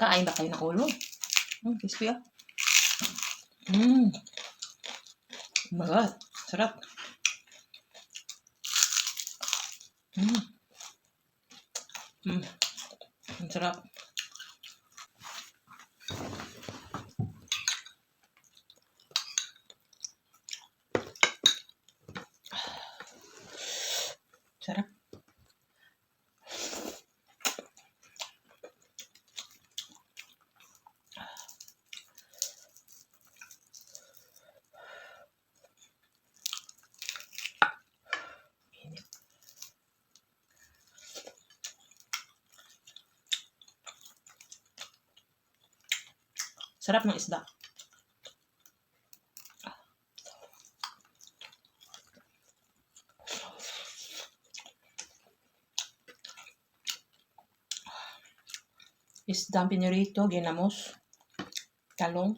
Kain ba kayo ng ulo? Crispy ah. Oh my God. Sarap. Ang sarap. Sarap. Sarap ng isda. Isdang pinirito, ginamos, talong.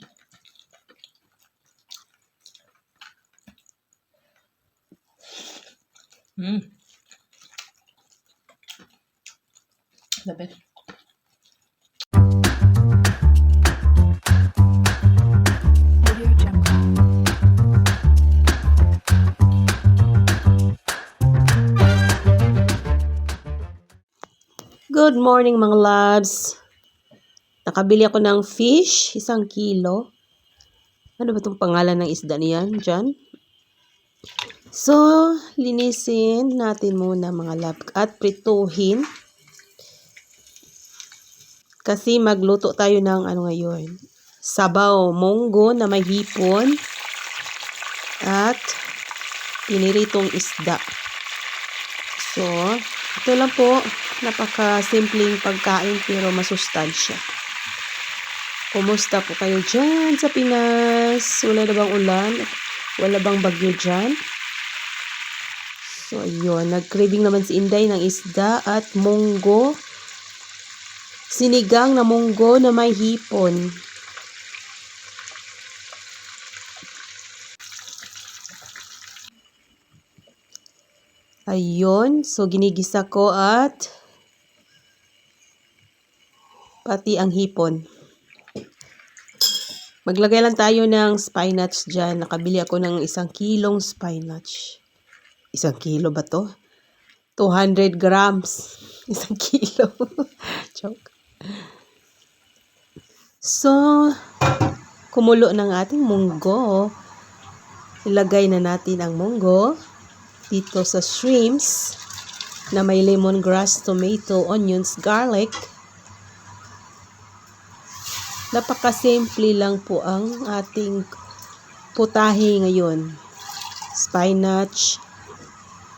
The best. Good morning mga loves. Nakabili ako ng fish, 1 kilo. Ano ba itong pangalan ng isda niyan dyan? So, linisin natin muna mga love at prituhin. Kasi magluto tayo ng ano ngayon. Sabaw, munggo na may hipon at piniritong isda. So, ito lang po. Napaka-simpleng pagkain pero masustansya. Kumusta po kayo dyan sa Pinas? Wala na bang ulan? Wala bang bagyo dyan? So, ayun. Nag-craving naman si Inday ng isda at munggo. Sinigang na munggo na may hipon. Ayun. So, ginigisa ko at pati ang hipon. Maglagay lang tayo ng spinach dyan. Nakabili ako ng 1 kilong spinach. 1 kilo ba to? 200 grams. 1 kilo. Joke. So, kumulo ng ating munggo. Ilagay na natin ang munggo dito sa shrimps na may lemongrass, tomato, onions, garlic. Napaka-simple lang po ang ating putahe ngayon. Spinach.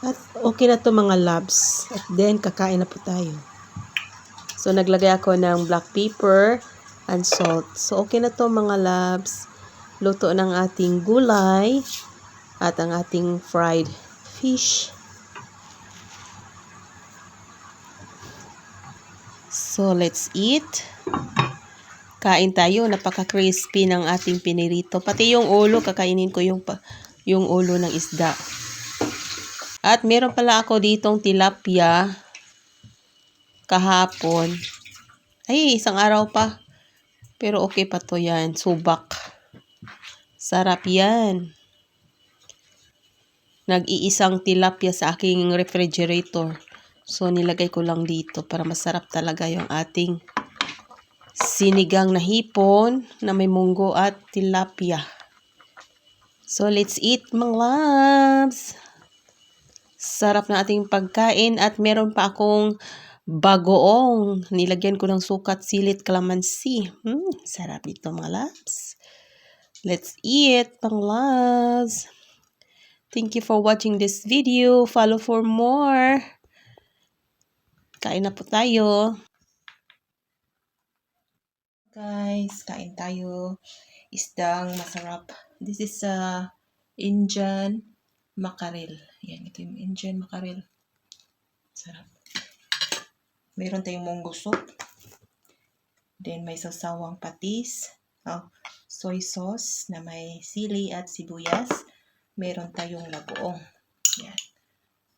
At okay na to mga loves. At then, kakain na po tayo. So, naglagay ako ng black pepper and salt. So, okay na to mga loves. Luto ng ating gulay at ang ating fried fish. So, let's eat. Kain tayo. Napaka-crispy ng ating pinirito. Pati yung ulo, kakainin ko yung ulo ng isda. At meron pala ako ditong tilapia kahapon. Ay, 1 araw pa. Pero okay pa to yan. Subak. Sarap yan. Nag-iisang tilapia sa aking refrigerator. So, nilagay ko lang dito para masarap talaga yung ating sinigang na hipon na may munggo at tilapia. So, let's eat mga loves. Sarap na ating pagkain at meron pa akong bagoong. Nilagyan ko ng sukat, silit, kalamansi. Sarap ito mga loves. Let's eat mga loves. Thank you for watching this video. Follow for more. Kain na po tayo. Guys, kain tayo. Isdang masarap. This is Indian mackerel. Yan, ito yung Indian mackerel. Sarap. Meron tayong munggo soup. Then may sasawang patis. Soy sauce na may sili at sibuyas. Meron tayong bagoong. Yan.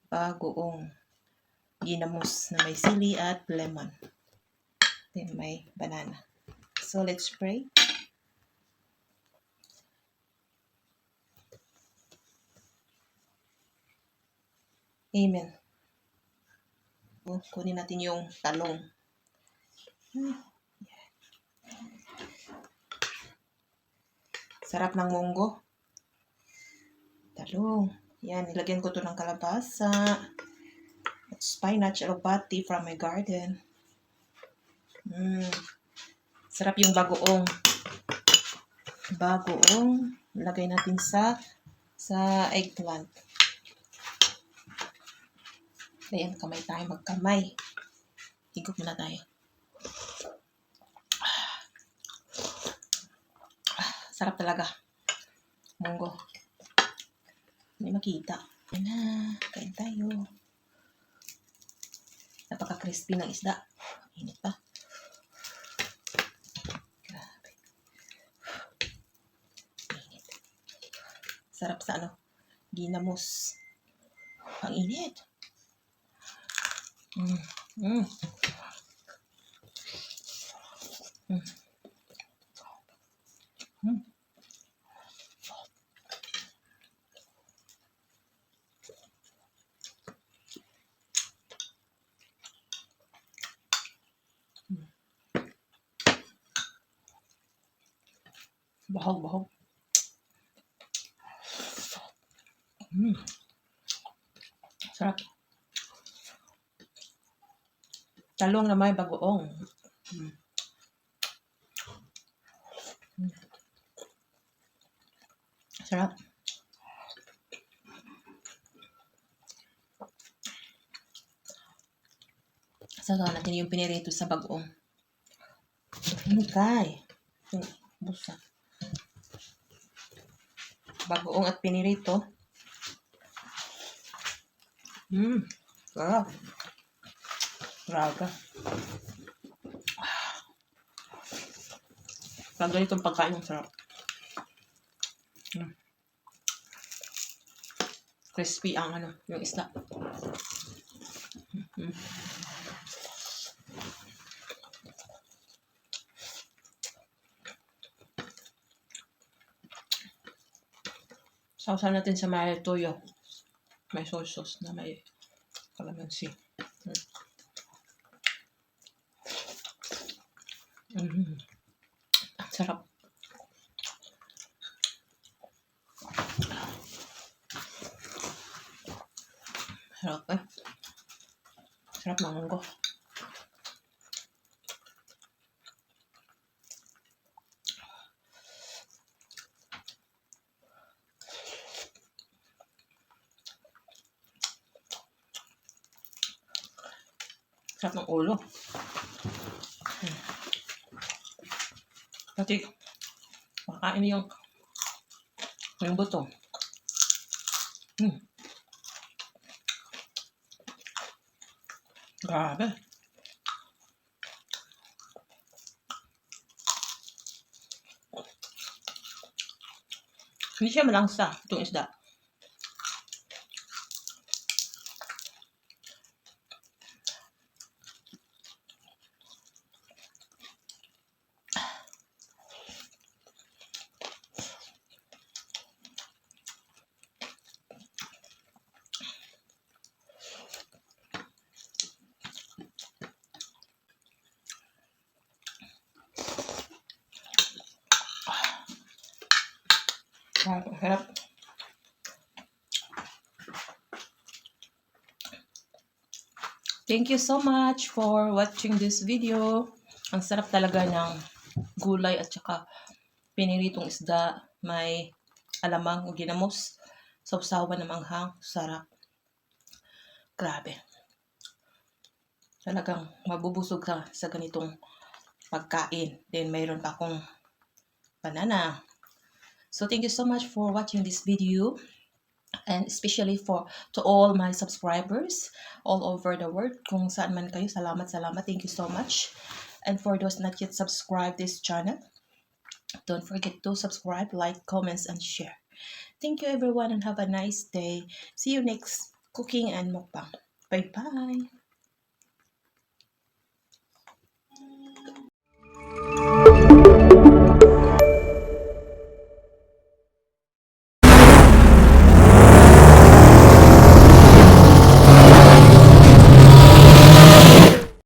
Bagoong. Ginamos na may sili at lemon. Then may banana. So let's pray. Amen. Kunin natin yung talong. Sarap ng munggo. Talong. Yan, nilagyan ko to ng kalabasa. At spinach, alubati from my garden. Sarap yung bagoong. Bagoong. Lagay natin sa eggplant. Ayan, kamay tayo. Magkamay. Higop muna tayo. Sarap talaga. Munggo. Hindi makita. Ayan na. Kain tayo. Napaka-crispy ng isda. Init pa. Grabe. Init. Sarap sa ginamos. Ang init. Bahog. Sarap. Talong na may bagoong. Sarap. Sasaw natin yung pinirito sa bagoong. Okay. Busa. Bagoong at pinirito. Sarap. Grabe. Pag ganitong pagkain yung sarap. Crispy ang yung isda. Sausaw natin sa may toyo. May soy sauce na may kalamansi. Sarap. Sarap eh. Sarap ng munggo. Sarap ng ulo. Pati, makain yung buto. Grabe. Hindi siya malangsa, itong isda. Sarap. Thank you so much for watching this video. Ang sarap talaga ng gulay at saka piniritong isda. May alamang o ginamos. Sausawan ng manghang. Sarap. Grabe. Talagang mabubusog ka sa ganitong pagkain. Then mayroon pa akong banana. So thank you so much for watching this video. And especially to all my subscribers all over the world. Kung saan man kayo, salamat. Thank you so much. And for those not yet subscribed this channel, don't forget to subscribe, like, comments, and share. Thank you everyone and have a nice day. See you next cooking and mukbang. Bye-bye.